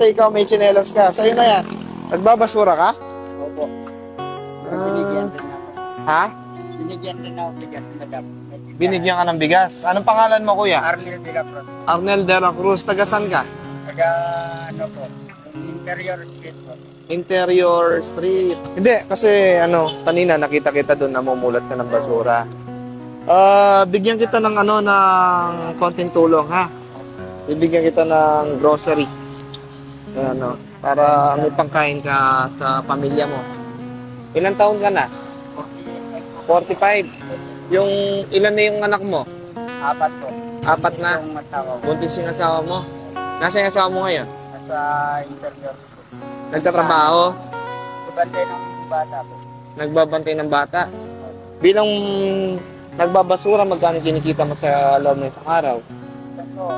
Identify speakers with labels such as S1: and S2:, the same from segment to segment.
S1: Ikaw may tsinelas ka. Sa'yo na yan. Nagbabasura ka?
S2: Opo. Binigyan rin ako.
S1: Ha?
S2: Binigyan rin ako bigas, madam.
S1: Binigyan ka ng bigas. Anong pangalan mo, kuya?
S2: Arnel de la Cruz.
S1: Arnel de la Cruz. Taga saan ka?
S2: Taga, ano po, interior street po.
S1: Interior Street. Hindi, kasi kanina nakita kita doon namumulat ka ng basura. Bigyan kita ng ng konting tulong, ha? Bibigyan kita ng grocery. Para may pangkain ka sa pamilya mo. Ilang taon ka na? 45. Yung ilan na yung anak mo?
S2: 4 po.
S1: 4 na.
S2: Isang asawa ko.
S1: Buntis yung asawa mo. Nasaan yung asawa mo ngayon?
S2: Nasa interior street.
S1: Nagtatrabaho?
S2: Nagbantay ng bata po.
S1: Nagbabantay ng bata? Bilang nagbabasura, magkano kinikita mo sa loob ng isang araw?
S2: Isa po,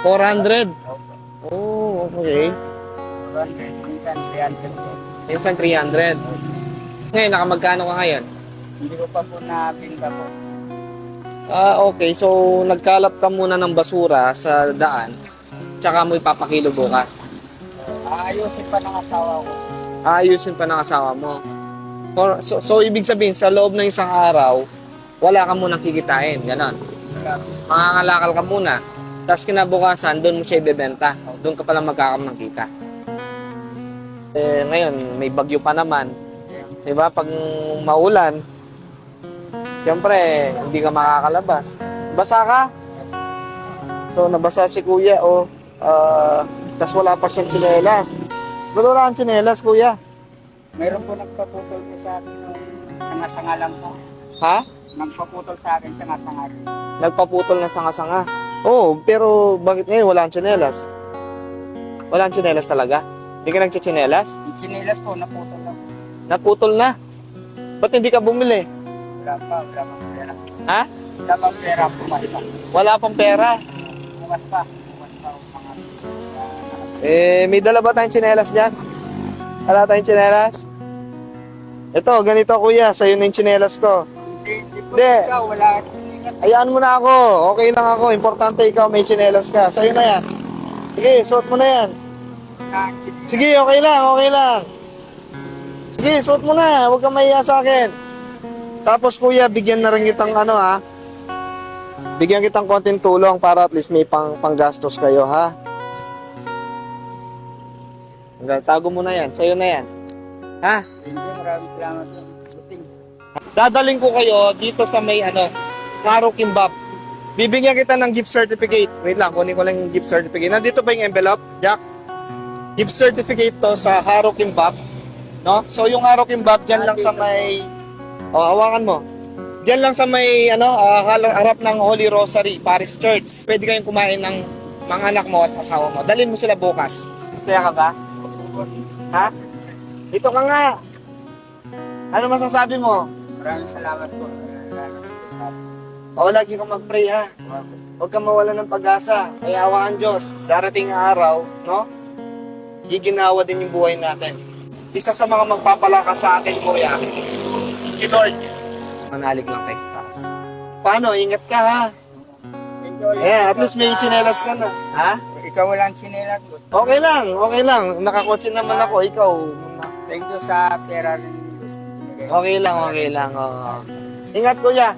S1: 400?
S2: 400. Opo.
S1: Oh, okay.
S2: 400. Minsan 300 po.
S1: Minsan 300. Ngayon, nakamagkano ka ngayon?
S2: Hindi ko pa po napinta po.
S1: Okay. So, nagkalap ka muna ng basura sa daan, tsaka mo ipapakilo bukas.
S2: Aayusin pa ng asawa ko.
S1: Aayusin pa ng asawa mo. So, ibig sabihin, sa loob ng isang araw, wala ka munang kikitain. Ganon.
S2: Wala.
S1: Mangangalakal ka muna. Tapos kinabukasan, doon mo siya ibebenta. Doon ka pala magkakamang kita. Ngayon, may bagyo pa naman. Diba? Pag maulan, siyempre, hindi ka makakalabas. Basa ka? So, nabasa si kuya, tas wala pa siyang tsinelas. Ba't wala kang tsinelas, kuya?
S2: Meron po nagpaputol ko sa akin ng sanga-sanga lang po.
S1: Ha?
S2: Nagpaputol sa akin sanga-sanga.
S1: Nagpaputol ng sanga-sanga. Oo, pero bakit ngayon wala kang tsinelas? Wala kang tsinelas talaga? Hindi ka nagtsinelas?
S2: Yung chinelas po, naputol lang.
S1: Naputol na. Ba't hindi ka bumili?
S2: Wala pang pera.
S1: Ha?
S2: Wala pang pera, bumas pa.
S1: Wala pang pera.
S2: Bumas pa ang mga...
S1: May dala ba tayong tsinelas dyan? Wala tayong tsinelas? Ito, ganito kuya, sa'yo na yung tsinelas ko.
S2: Hindi po
S1: Hindi.
S2: siya, wala chinelas.
S1: Hayaan mo na ako. Okay lang ako. Importante ikaw may tsinelas ka. Sa'yo na yan. Sige, suot mo na yan. Sige, okay lang, okay lang. Sige, suot mo na. Huwag kang mahiya sa akin. Tapos kuya, bigyan na rin kitang bigyan kitang konting tulong para at least may panggastos kayo, ha? Tago mo na yan. Sa'yo na yan. Ha?
S2: Hindi, maraming salamat po. Busing.
S1: Dadaling ko kayo dito sa may Ngaro Kimbap. Bibigyan kita ng gift certificate. Wait lang, kunin ko lang yung gift certificate. Nandito ba yung envelope, Jack? Gift certificate to sa Ngaro Kimbap. No? So yung Ngaro Kimbap, dyan lang sa may... hawakan mo. Dyan lang sa may harap ng Holy Rosary Parish Church. Pwede kayong kumain ng mga anak mo at asawa mo. Dalhin mo sila bukas. Saya ka ba? Ha? Dito ka nga. Ano masasabi mo?
S2: Maraming salamat po.
S1: Lagi kang mag-pray, ha? Huwag kang mawala ng pag-asa. Kaya awa ang Diyos. Darating ang araw, no? Giginawa din yung buhay natin. Isa sa mga magpapalakas sa atin, kuya, si Lord. Manalig lang tayo sa taas. Paano? Ingat ka, ha? At least may tsinelas ka na. Ha?
S2: Ikaw walang chinelas po.
S1: Okay lang, okay lang. Nakakotse naman ako. Ikaw,
S2: Thank you sa pera rin.
S1: okay lang, okay lang. Oo. Ingat, kuya.